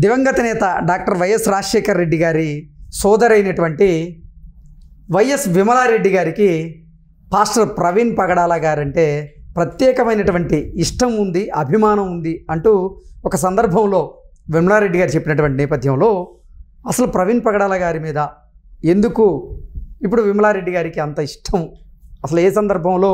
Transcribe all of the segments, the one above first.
దివంగత నేత doctor YS Rajasekhar Reddy గారి సోదరైనటువంటి వైఎస్ విమలారెడ్డి గారికి పాస్టర్ ప్రవీణ్ పగడాల గారంటే ప్రత్యేకమైనటువంటి ఇష్టం ఉంది, అభిమానం ఉంది అంటూ ఒక సందర్భంలో విమలారెడ్డి గారు చెప్పినటువంటి నేపథ్యంలో అసలు ప్రవీణ్ పగడాల గారి మీద ఎందుకు ఇప్పుడు విమలారెడ్డి గారికి అంత ఇష్టం, అసలు ఏ సందర్భంలో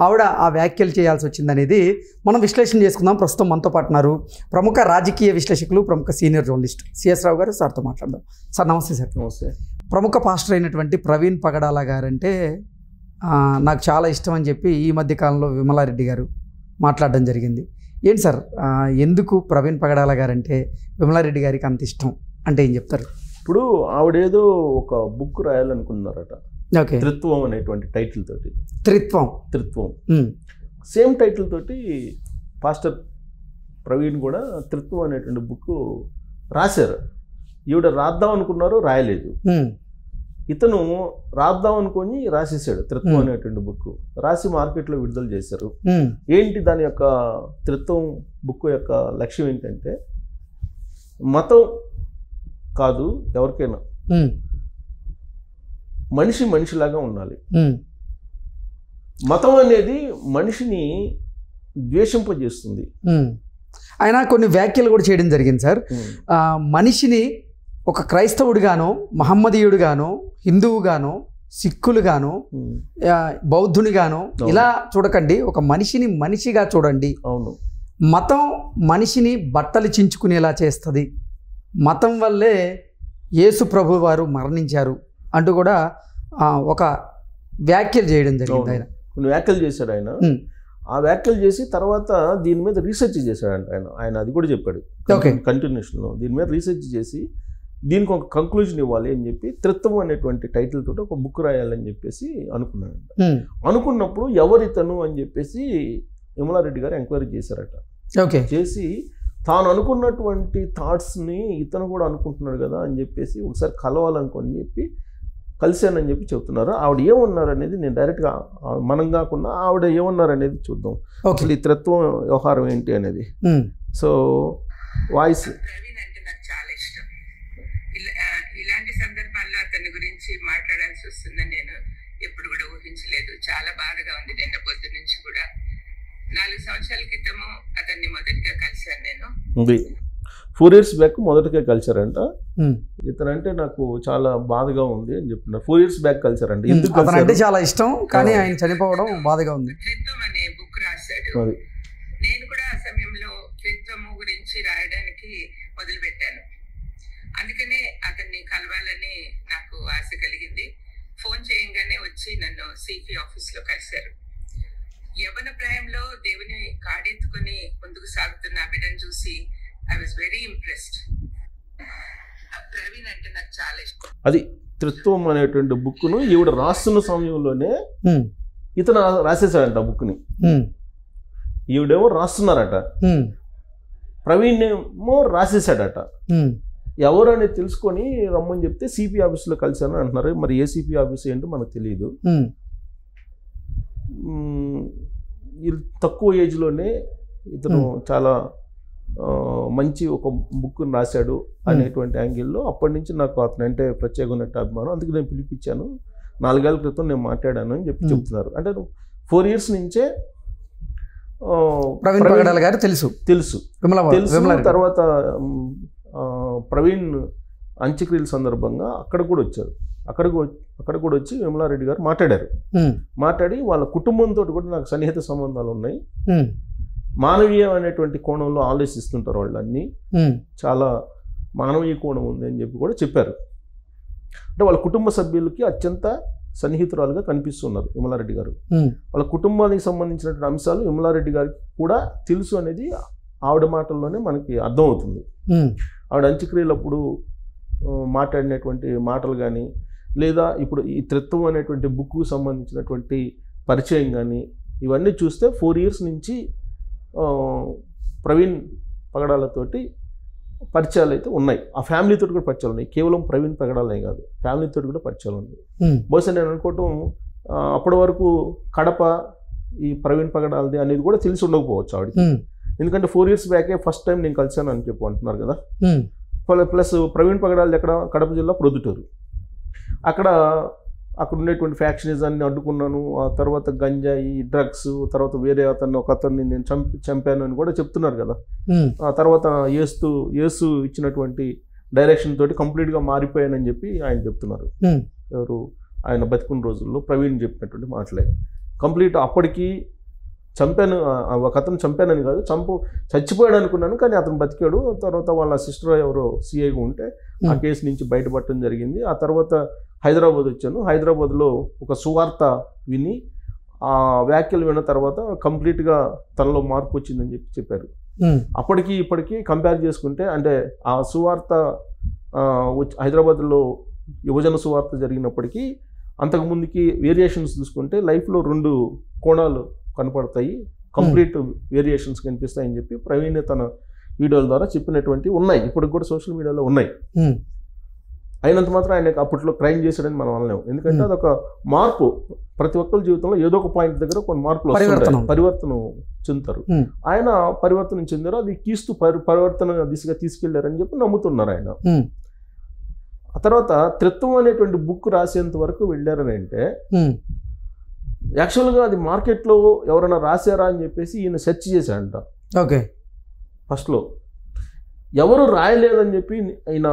ఆవిడ ఆ వ్యాఖ్యలు చేయాల్సి వచ్చిందనేది మనం విశ్లేషణ చేసుకుందాం. ప్రస్తుతం మనతో పాటు ఉన్నారు ప్రముఖ రాజకీయ విశ్లేషకులు, ప్రముఖ సీనియర్ జర్నలిస్ట్ సిఎస్ రావు గారు. సార్తో మాట్లాడదాం. సార్ నమస్తే. సార్ నమస్తే. ప్రముఖ పాస్టర్ అయినటువంటి ప్రవీణ్ పగడాల గారంటే నాకు చాలా ఇష్టం అని చెప్పి ఈ మధ్య కాలంలో విమలారెడ్డి గారు మాట్లాడడం జరిగింది. ఏంటి సార్, ఎందుకు ప్రవీణ్ పగడాల గారంటే విమలారెడ్డి గారికి అంత ఇష్టం అంటే ఏం చెప్తారు? ఇప్పుడు ఆవిడేదో ఒక బుక్ రాయాలనుకున్నారట, ఓకే, త్రిత్వం అనేటువంటి టైటిల్ తోటి. త్రిత్వం సేమ్ టైటిల్ తోటి పాస్టర్ ప్రవీణ్ కూడా త్రిత్వం అనేటువంటి బుక్ రాశారు. ఈవిడ రాద్దాం అనుకున్నారు, రాయలేదు. ఇతను రాద్దాం అనుకొని రాసేసాడు త్రిత్వం అనేటువంటి బుక్. రాసి మార్కెట్లో విడుదల చేశారు. ఏంటి దాని యొక్క త్రిత్వం బుక్ యొక్క లక్ష్యం ఏంటంటే, మతం కాదు, ఎవరికైనా మనిషి మనిషిలాగా ఉండాలి. మతం అనేది మనిషిని ద్వేషింపజేస్తుంది. ఆయన కొన్ని వ్యాఖ్యలు కూడా చేయడం జరిగింది సార్. మనిషిని ఒక క్రైస్తవుడిగానో, మహమ్మదీయుడిగానో, హిందువుగానో, సిక్కులుగానో, బౌద్ధునిగానో ఇలా చూడకండి, ఒక మనిషిని మనిషిగా చూడండి. అవును, మతం మనిషిని బట్టలు చించుకునేలా చేస్తుంది, మతం వల్లే యేసు ప్రభు వారు మరణించారు అంటూ కూడా ఒక వ్యాఖ్యలు చేయడం జరిగింది. ఆయన కొన్ని వ్యాఖ్యలు చేశాడు. ఆయన ఆ వ్యాఖ్యలు చేసి తర్వాత దీని మీద రీసెర్చ్ చేశాడంట. ఆయన అది కూడా చెప్పాడు కంటిన్యూషన్లో. దీని మీద రీసెర్చ్ చేసి దీనికి ఒక కంక్లూజన్ ఇవ్వాలి అని చెప్పి త్రిత్వం అనేటువంటి టైటిల్ తోటి ఒక బుక్ రాయాలని చెప్పేసి అనుకున్నాడంట. అనుకున్నప్పుడు ఎవరితను అని చెప్పేసి విమలారెడ్డి గారు ఎంక్వైరీ చేశారట. ఓకే, చేసి తాను అనుకున్నటువంటి థాట్స్ని ఇతను కూడా అనుకుంటున్నాడు కదా అని చెప్పేసి ఒకసారి కలవాలనుకొని చెప్పి కలిశానని చెప్పి చెప్తున్నారు. ఆవిడ ఏమన్నారు అనేది నేను డైరెక్ట్గా మనం కాకుండా ఆవిడ ఏమన్నారు అనేది చూద్దాం. అసలు ఈ త్రిత్వం వ్యవహారం ఏంటి అనేది. So voice. ఇలాంటి సందర్భాల్లో అతని గురించి మాట్లాడాల్సి వస్తుందని నేను ఎప్పుడు కూడా ఊహించలేదు. చాలా బాధగా ఉంది. నిన్న పొద్దు నుంచి కూడా 4 సంవత్సరాల క్రితము అతన్ని మొదటిగా కలిశాను నేను. 4 years బ్యాక్ మొదటిగా కలిశారంట. ఇతనంటే నాకు చాలా బాధగా ఉంది అని చెప్తున్నారు. 4 years బ్యాక్ కలిశారంట. ఎందుకు అంటే చాలా ఇష్టం, కానీ ఆయన చనిపోవడం బాధగా ఉంది. త్రిత్వం అనే బుక్ రాశాడు. నేను కూడా ఆ సమయంలో త్రిత్వము గురించి రాయడానికి మొదలు పెట్టాను. అందుకనే అతన్ని కలవాలని నాకు ఆశ కలిగింది. ఫోన్ చేయంగానే వచ్చి నన్ను సిపి ఆఫీస్లో కలిశారు. యవ్వన ప్రాయంలో దేవుని కాడెత్తుకొని ముందుకు సాగుతున్న ఆ బిడ్డను చూసి I was very impressed. Praveen అంటే నాకు చాలా ఇష్టం. అది త్రిత్వం అనేటువంటి బుక్ను ఈవిడ రాస్తున్న సమయంలోనే ఇతను రాసేసాడంట బుక్ని. ఈవిడేమో రాస్తున్నారట, ప్రవీణ్ ఏమో రాసేసాడట. ఎవరు అనేది తెలుసుకొని రమ్మని చెప్తే సిపి ఆఫీస్లో కలిశాను అంటున్నారు. మరి ఏ సిపి ఆఫీస్ ఏంటో మనకు తెలియదు. తక్కువ ఏజ్లోనే ఇతను చాలా మంచి ఒక బుక్ రాశాడు అనేటువంటి యాంగిల్లో అప్పటి నుంచి నాకు అతను అంటే ప్రత్యేకమైన అభిమానం. అందుకే నేను పిలిపించాను. 4 ఏళ్ల క్రితం నేను మాట్లాడాను అని చెప్పి చెప్తున్నారు. అంటే 4 years నుంచే ప్రవీణ్ పగడాల గారు తెలుసు. తర్వాత ప్రవీణ్ అంత్యక్రియల సందర్భంగా అక్కడ కూడా వచ్చారు. అక్కడ కూడా వచ్చి విమలారెడ్డి గారు మాట్లాడారు. మాట్లాడి వాళ్ళ కుటుంబంతో కూడా నాకు సన్నిహిత సంబంధాలు ఉన్నాయి, మానవీయం అనేటువంటి కోణంలో ఆలోచిస్తుంటారు వాళ్ళన్నీ, చాలా మానవీయ కోణం ఉంది అని చెప్పి కూడా చెప్పారు. అంటే వాళ్ళ కుటుంబ సభ్యులకి అత్యంత సన్నిహితురాలుగా కనిపిస్తున్నారు విమలారెడ్డి గారు. వాళ్ళ కుటుంబానికి సంబంధించినటువంటి అంశాలు విమలారెడ్డి గారికి కూడా తెలుసు అనేది ఆవిడ మాటల్లోనే మనకి అర్థమవుతుంది. ఆవిడ అంత్యక్రియలప్పుడు మాట్లాడినటువంటి మాటలు కానీ, లేదా ఇప్పుడు ఈ త్రిత్వం అనేటువంటి బుక్కు సంబంధించినటువంటి పరిచయం కానీ, ఇవన్నీ చూస్తే 4 years నుంచి ప్రవీణ్ పగడాలతోటి పరిచయాలు అయితే ఉన్నాయి. ఆ ఫ్యామిలీతో కూడా పరిచయాలు ఉన్నాయి. కేవలం ప్రవీణ్ పగడాలే కాదు, ఫ్యామిలీతో కూడా పరిచయాలు ఉన్నాయి. బహుశా నేను అనుకోవటం అప్పటి వరకు కడప ఈ ప్రవీణ్ పగడాలది అనేది కూడా తెలిసి ఉండకపోవచ్చు ఆవిడకి. ఎందుకంటే 4 years బ్యాకే ఫస్ట్ టైం నేను కలిసాను అని చెప్పి అంటున్నారు కదా. ప్లస్ ప్రవీణ్ పగడాలది ఎక్కడ, కడప జిల్లా ప్రొద్దుటూరు. అక్కడ ఉండేటువంటి ఫ్యాక్షనిజాన్ని అడ్డుకున్నాను, ఆ తర్వాత గంజాయి, డ్రగ్స్, తర్వాత వేరే ఒకతన్ని నేను చంపాను అని కూడా చెప్తున్నారు కదా. ఆ తర్వాత యేసు ఇచ్చినటువంటి డైరెక్షన్ తోటి కంప్లీట్గా మారిపోయానని చెప్పి ఆయన చెప్తున్నారు. ఎవరు, ఆయన బతికున్న రోజుల్లో ప్రవీణ్ చెప్పినటువంటి మాటలే. కంప్లీట్ అప్పటికి చంపాను, ఒక అతను చంపానని కాదు, చచ్చిపోయాడు అనుకున్నాను, కానీ అతను బతికాడు. తర్వాత వాళ్ళ సిస్టర్ ఎవరో సిఐగా ఉంటే ఆ కేసు నుంచి బయటపడటం జరిగింది. ఆ తర్వాత హైదరాబాద్ వచ్చాను. హైదరాబాద్లో ఒక సువార్త విని ఆ వ్యాఖ్యలు విన్న తర్వాత కంప్లీట్గా తనలో మార్పు వచ్చిందని చెప్పారు. అప్పటికి ఇప్పటికీ కంపేర్ చేసుకుంటే, అంటే ఆ సువార్త హైదరాబాద్లో యువజన సువార్త జరిగినప్పటికీ అంతకుముందుకి వేరియేషన్స్ చూసుకుంటే లైఫ్లో 2 కోణాలు కనపడతాయి, కంప్లీట్ వేరియేషన్స్ కనిపిస్తాయని చెప్పి ప్రవీణ్ తన వీడియోల ద్వారా చెప్పినటువంటి ఉన్నాయి, ఇప్పటికి కూడా సోషల్ మీడియాలో ఉన్నాయి. అయినంత మాత్రం ఆయన అప్పట్లో క్రైమ్ చేశాడని మనం అనలేము, ఎందుకంటే అదొక మార్పు. ప్రతి ఒక్కరి జీవితంలో ఏదో ఒక పాయింట్ దగ్గర కొన్ని మార్పులు పరివర్తన చెందుతారు. ఆయన పరివర్తన చెందారు, అది కీస్తూ పరివర్తన దిశగా తీసుకెళ్లారని చెప్పి నమ్ముతున్నారు ఆయన. ఆ తర్వాత త్రిత్వం అనేటువంటి బుక్ రాసేంత వరకు వెళ్ళారని అంటే, యాక్చువల్గా అది మార్కెట్లో ఎవరైనా రాశారా అని చెప్పేసి ఈయన సెర్చ్ చేశాడంట. ఓకే, ఫస్ట్లో ఎవరు రాయలేదని చెప్పి ఆయన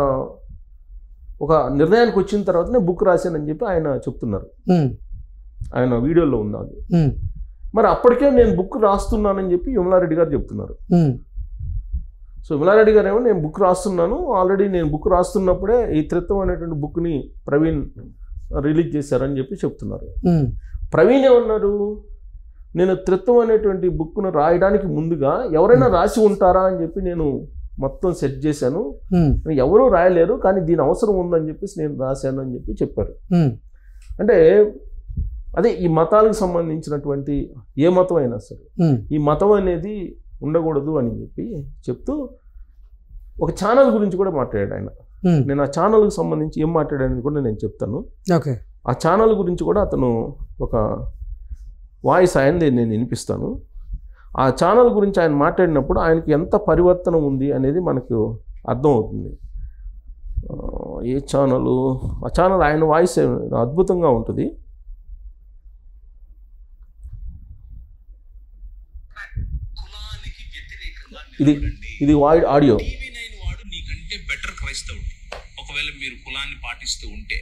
ఒక నిర్ణయానికి వచ్చిన తర్వాతనే బుక్ రాశానని చెప్పి ఆయన చెప్తున్నారు. ఆయన వీడియోలో ఉంది అది. మరి అప్పటికే నేను బుక్ రాస్తున్నానని చెప్పి విమలారెడ్డి గారు చెప్తున్నారు. సో విమలారెడ్డి గారు ఏమో నేను బుక్ రాస్తున్నాను, ఆల్రెడీ నేను బుక్ రాస్తున్నప్పుడే ఈ త్రిత్వం అనేటువంటి బుక్ని ప్రవీణ్ రిలీజ్ చేశారని చెప్పి చెప్తున్నారు. ప్రవీణ్ ఏమన్నారు, నేను త్రిత్వం అనేటువంటి బుక్ను రాయడానికి ముందుగా ఎవరైనా రాసి ఉంటారా అని చెప్పి నేను మొత్తం సెట్ చేశాను, ఎవరూ రాయలేరు, కానీ దీని అవసరం ఉందని చెప్పేసి నేను రాశాను అని చెప్పి చెప్పారు. అంటే అదే ఈ మతాలకు సంబంధించినటువంటి ఏ మతం అయినా సరే ఈ మతం అనేది ఉండకూడదు అని చెప్పి చెప్తూ ఒక ఛానల్ గురించి కూడా మాట్లాడాడు ఆయన. నేను ఆ ఛానల్కి సంబంధించి ఏం మాట్లాడానని కూడా నేను చెప్తాను. ఓకే, ఆ ఛానల్ గురించి కూడా అతను ఒక వాయిస్ ఆయనది నేను వినిపిస్తాను. ఆ ఛానల్ గురించి ఆయన మాట్లాడినప్పుడు ఆయనకి ఎంత పరివర్తన ఉంది అనేది మనకు అర్థమవుతుంది. ఏ ఛానల్, ఆ ఛానల్ ఆయన వాయిస్ అద్భుతంగా ఉంటుంది. ఇది ఆడియో. వాడు నీకంటే బెటర్ క్రైస్తవుడు. ఒకవేళ మీరు కులాన్ని పాటిస్తూ ఉంటే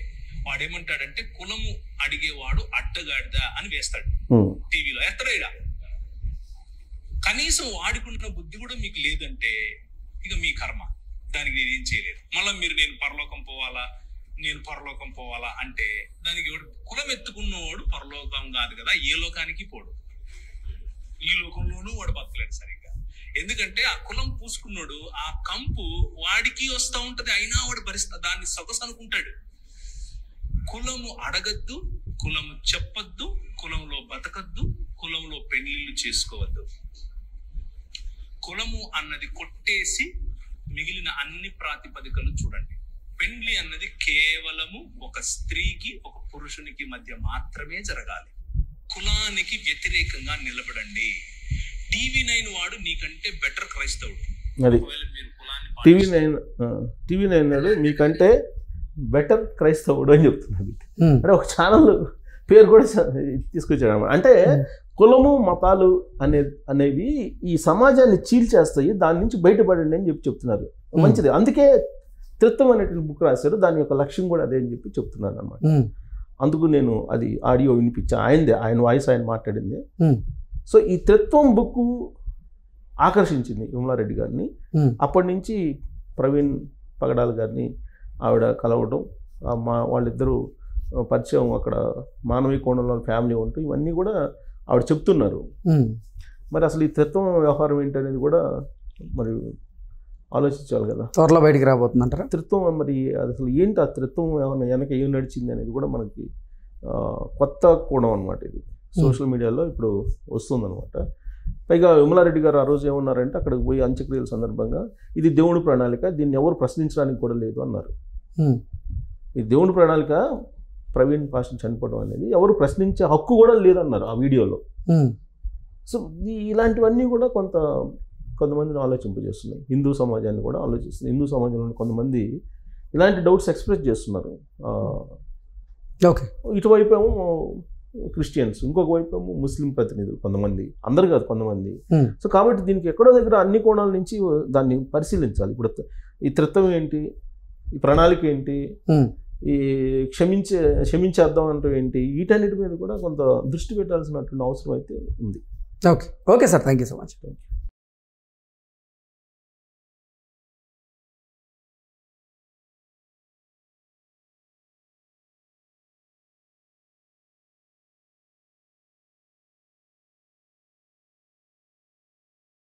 వాడేమంటాడంటే కులము అడిగేవాడు అడ్డగాడిదా అని వేస్తాడు టీవీలో. ఎత్తడేడా కనీసం వాడుకున్న బుద్ధి కూడా మీకు లేదంటే ఇక మీ కర్మ, దానికి నేనేం చేయలేదు. మళ్ళీ మీరు నేను పరలోకం పోవాలా అంటే దానికి కులం ఎత్తుకున్నవాడు పరలోకం కాదు కదా, ఏ లోకానికి పోడు, ఈ లోకంలోనూ వాడు బతకలేడు సరిగ్గా. ఎందుకంటే ఆ కులం పూసుకున్నాడు, ఆ కంపు వాడికి వస్తూ ఉంటది, అయినా వాడు దాన్ని సొగసు అనుకుంటాడు. కులము అడగద్దు, కులము చెప్పద్దు, కులంలో బతకద్దు, కులంలో పెళ్లిళ్ళు చేసుకోవద్దు. కులము అన్నది కొట్టేసి మిగిలిన అన్ని ప్రాతిపదికలు చూడండి. పెళ్లి అన్నది కేవలము ఒక స్త్రీకి ఒక పురుషునికి మధ్య మాత్రమే జరగాలి. కులానికి వ్యతిరేకంగా నిలబడండి. TV9 వాడు నీకంటే బెటర్ క్రైస్తవుడు. TV9 వాడు మీకంటే బెటర్ క్రైస్తవుడు అని చెప్తున్నాడు. అంటే ఒక ఛానల్ పేరు కూడా తీసుకొచ్చాడు. అంటే కులము మతాలు అనేవి ఈ సమాజాన్ని చీల్చేస్తాయి, దాని నుంచి బయటపడండి అని చెప్తున్నారు. మంచిది, అందుకే త్రిత్వం అనేటువంటి బుక్ రాశారు, దాని యొక్క లక్ష్యం కూడా అదే అని చెప్పి చెప్తున్నారు అనమాట. అందుకు నేను అది ఆడియో వినిపించా, ఆయన వాయిస్ ఆయన మాట్లాడింది. సో ఈ త్రిత్వం బుక్ ఆకర్షించింది విమలారెడ్డి గారిని. అప్పటి నుంచి ప్రవీణ్ పగడాల గారిని ఆవిడ కలవడం, వాళ్ళిద్దరూ పరిచయం, అక్కడ మానవీ కోణంలో ఫ్యామిలీ ఉంటూ ఇవన్నీ కూడా ఆవిడ చెప్తున్నారు. మరి అసలు ఈ త్రిత్వం వ్యవహారం ఏంటనేది కూడా మరి ఆలోచించాలి కదా. త్వరలో బయటికి రాబోతుందంటారా త్రిత్వం? మరి అసలు ఏంటి ఆ త్రిత్వం వెనక ఏం నడిచింది అనేది కూడా మనకి కొత్త కోణం అనమాట. ఇది సోషల్ మీడియాలో ఇప్పుడు వస్తుందన్నమాట. పైగా విమలారెడ్డి గారు ఆ రోజు ఏమన్నారంటే, అక్కడికి పోయి అంత్యక్రియల సందర్భంగా ఇది దేవుడి ప్రణాళిక, దీన్ని ఎవరు ప్రశ్నించడానికి కూడా లేదు అన్నారు. ఈ దేవుడి ప్రణాళిక, ప్రవీణ్ పాస్టర్ చనిపోవడం అనేది ఎవరు ప్రశ్నించే హక్కు కూడా లేదన్నారు ఆ వీడియోలో. సో ఇలాంటివన్నీ కూడా కొంత కొంతమందిని ఆలోచింపజేస్తున్నాయి. హిందూ సమాజాన్ని కూడా ఆలోచిస్తుంది. హిందూ సమాజంలో కొంతమంది ఇలాంటి డౌట్స్ ఎక్స్ప్రెస్ చేస్తున్నారు. ఓకే, ఇటువైపు ఏమో క్రిస్టియన్స్, ఇంకొక వైపు ఏమో ముస్లిం ప్రతినిధులు కొంతమంది, అందరు కాదు కొంతమంది. సో కాబట్టి దీనికి ఎక్కడో దగ్గర అన్ని కోణాల నుంచి దాన్ని పరిశీలించాలి. ఇప్పుడు ఈ త్రిత్వం ఏంటి, ఈ ప్రణాళిక ఏంటి, ఈ క్షమించేద్దాం అంటే ఏంటి, వీటన్నిటి మీద కూడా కొంత దృష్టి పెట్టాల్సినటువంటి అవసరం అయితే ఉంది. Okay sir, thank you so much.